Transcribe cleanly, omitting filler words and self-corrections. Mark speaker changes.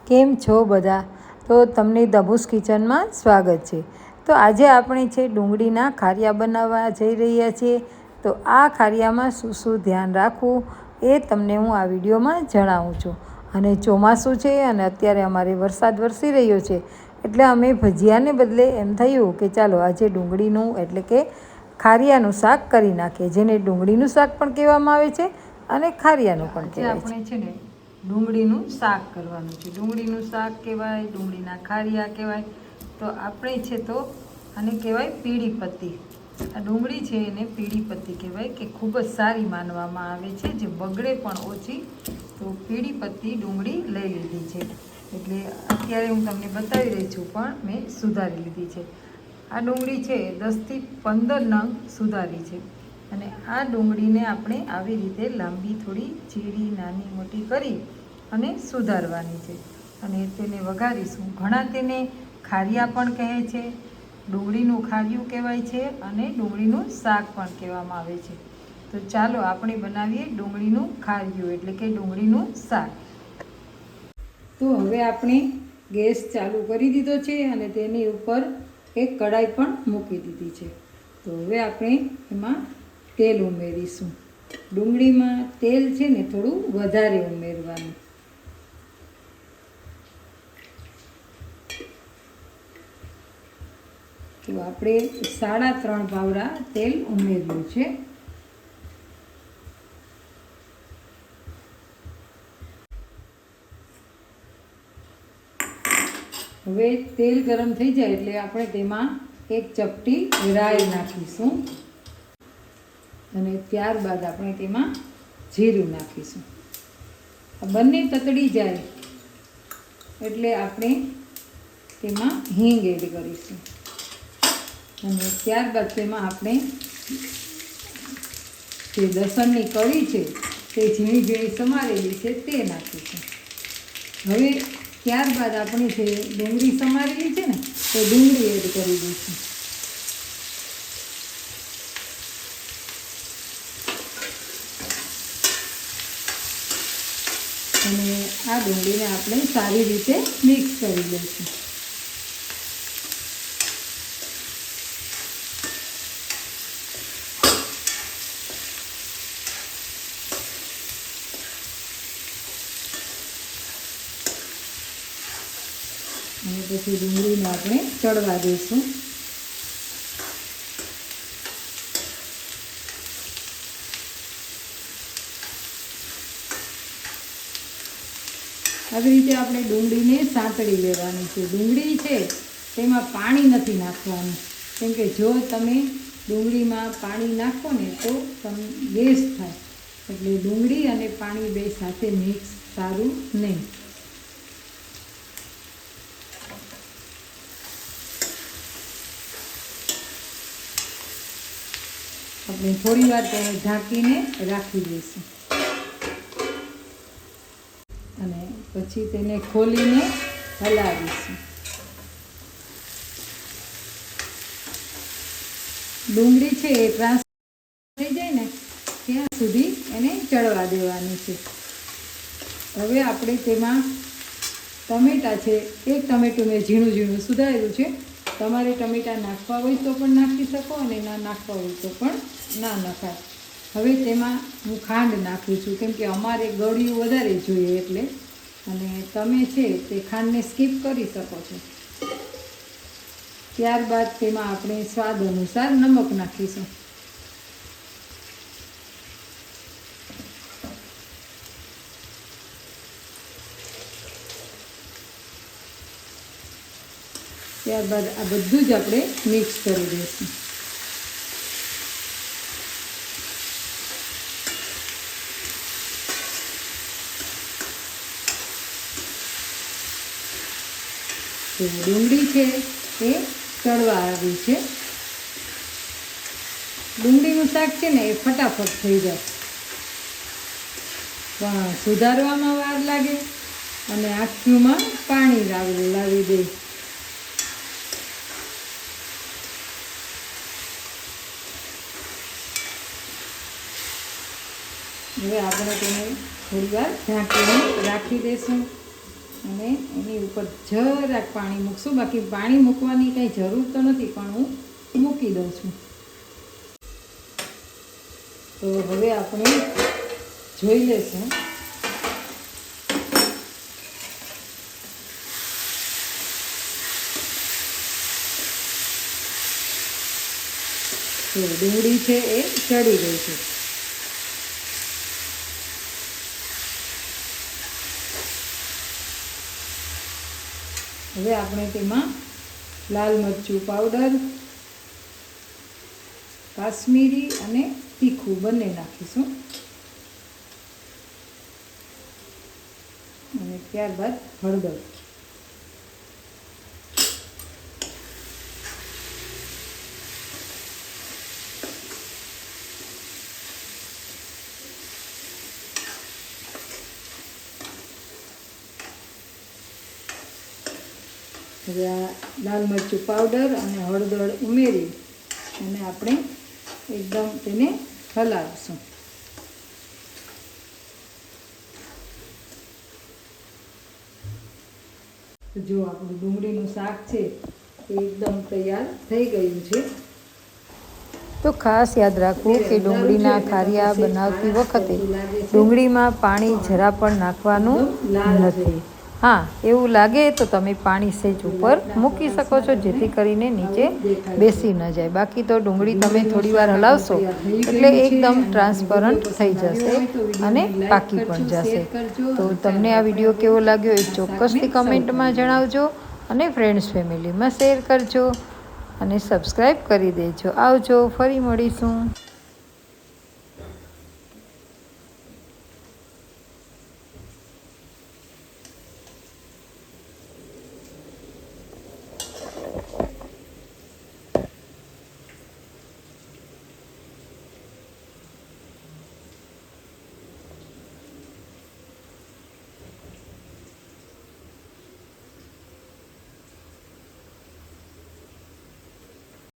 Speaker 1: કેમ છો બધા? તો તમને દબૂસ કિચનમાં સ્વાગત છે. તો આજે આપણે છે ડુંગળીના ખારિયા બનાવવા જઈ રહ્યા છીએ. તો આ ખારિયામાં શું શું ધ્યાન રાખવું એ તમને હું આ વિડીયોમાં જણાવું છું. અને ચોમાસું છે અને અત્યારે અમારે વરસાદ વરસી રહ્યો છે, એટલે અમે ભજીયાને બદલે એમ થયું કે ચાલો આજે ડુંગળીનું એટલે કે ખારિયાનું શાક કરી નાખીએ, જેને ડુંગળીનું શાક પણ કહેવામાં આવે છે અને ખારિયાનું પણ કહેવાય છે. આપણે છે ને ડુંગળીનું શાક કરવાનું છે. ડુંગળીનું શાક કહેવાય, ડુંગળીના ખારિયા કહેવાય. તો આપણે છે તો આને કહેવાય પીળી પત્તી. આ ડુંગળી છે એને પીળી પત્તી કહેવાય, કે ખૂબ જ સારી માનવામાં આવે છે, જે બગડે પણ ઓછી. તો પીળી પત્તી ડુંગળી લઈ લીધી છે. એટલે અત્યારે હું તમને બતાવી રહી છું, પણ મેં સુધારી લીધી છે. આ ડુંગળી છે 10થી 15 નંગ સુધારી છે. અને આ ડુંગળીને આપણે આવી રીતે લાંબી થોડી ચીરી નાની મોટી કરી અને સુધારવાની છે. અને તેને વઘારીશું. ઘણા તેને ખારિયા પણ કહે છે, ડુંગળીનું ખારિયું કહેવાય છે અને ડુંગળીનું શાક પણ કહેવામાં આવે છે. તો ચાલો આપણે બનાવીએ ડુંગળીનું ખારિયું એટલે કે ડુંગળીનું શાક. તો હવે આપણે ગેસ ચાલુ કરી દીધો છે અને તેની ઉપર એક કઢાઈ પણ મૂકી દીધી છે. તો હવે આપણે એમાં તેલ ઉમેરીશું. ડુંગળીમાં તેલ છે ને થોડું વધારે ઉમેરવાનું. તો આપણે 3.5 પાવડા તેલ ઉમેર્યું છે. હવે તેલ ગરમ થઈ જાય એટલે આપણે તેમાં એક ચપટી રાઈ નાખીશું અને ત્યારબાદ આપણે તેમાં જીરું નાખીશું. આ બંને તતડી જાય એટલે આપણે તેમાં હિંગ એડ કરીશું અને ત્યારબાદ તેમાં આપણે જે લસણની કળી છે તે ઝીણી ઝીણી સમારેલી છે તે નાખીશું. હવે ત્યારબાદ આપણે જે ડુંગળી સમારેલી છે ને તે ડુંગળી એડ કરી દઈશું. અને આ ડુંગળીને આપણે સારી રીતે મિક્સ કરી દઈશું. અને પછી ડુંગળીને આપણે ચડવા દઈશું. આવી રીતે આપણે ડુંગળીને સાંતળી લેવાની છે. ડુંગળી છે તેમાં પાણી નથી નાખવાનું, કેમ કે જો તમે ડુંગળીમાં પાણી નાખો ને તો ગેસ થાય. એટલે ડુંગળી અને પાણી બે સાથે મિક્સ સારું નહીં. આપણે થોડી વાર તેને ઢાંકીને રાખી દઈશું અને પછી તેને ખોલીને હલાવીશું. ડુંગળી છે એ ટ્રાન્સફર થઈ જાય ને ત્યાં સુધી એને ચડવા દેવાની છે. હવે આપણે તેમાં ટમેટાં છે, એક ટમેટું મેં ઝીણું ઝીણું સુધારેલું છે. તમારે ટમેટાં નાખવા હોય તો પણ નાખી શકો અને ના નાખવા હોય તો પણ ના નખાય. હવે તેમાં હું ખાંડ નાખું છું, કેમ કે અમારે ગળ્યું વધારે જોઈએ એટલે. અને તમે છે તે ખાંડને સ્કીપ કરી શકો છો. ત્યારબાદ તેમાં આપણે સ્વાદ અનુસાર નમક નાખીશું. ત્યારબાદ આ બધું જ આપણે મિક્સ કરી દઈશું. તો ડુંગળી છે એ ચડવા આવી છે. ડુંગળીનું શાક છે ને એ ફટાફટ થઈ જાય, પણ સુધારવામાં વાર લાગે અને આખીમાં પાણી લાવી દે. હવે આપણે તેને થોડી વાર ઢાંકીને રાખી દઈશું. અને એની ઉપર જરાક પાણી મૂકશું. બાકી પાણી મૂકવાની કંઈ જરૂર તો નથી, પણ હું મૂકી દઉં છું. તો હવે આપણે જોઈ લેશું. તો ડુંગળી છે એ ચડી ગઈ છે. હવે આપણે તેમાં લાલ મરચું પાવડર, કાશ્મીરી અને તીખું બંને નાખીશું. અને ત્યારબાદ હળદર. હવે આ લાલ મરચું પાવડર અને હળદર ઉમેરી અને આપણે એકદમ તેને હલાવીશું. જો આપણું ડુંગળીનું શાક છે એ એકદમ તૈયાર થઈ ગયું છે. તો ખાસ યાદ રાખવું કે ડુંગળીના ખારિયા બનાવતી વખતે ડુંગળીમાં પાણી જરા પણ નાખવાનું નથી. હા, એવું લાગે તો તમે પાણી સહેજ ઉપર મૂકી શકો છો, જેથી કરીને નીચે બેસી ન જાય. બાકી તો ડુંગળી તમે થોડી વાર હલાવશો એટલે એકદમ ટ્રાન્સપરન્ટ થઈ જશે અને પાકી પણ જશે. તો તમને આ વિડીયો કેવો લાગ્યો એ ચોક્કસથી કમેન્ટમાં જણાવજો અને ફ્રેન્ડ્સ ફેમિલીમાં શેર કરજો અને સબસ્ક્રાઈબ કરી દેજો. આવજો, ફરી મળીશું.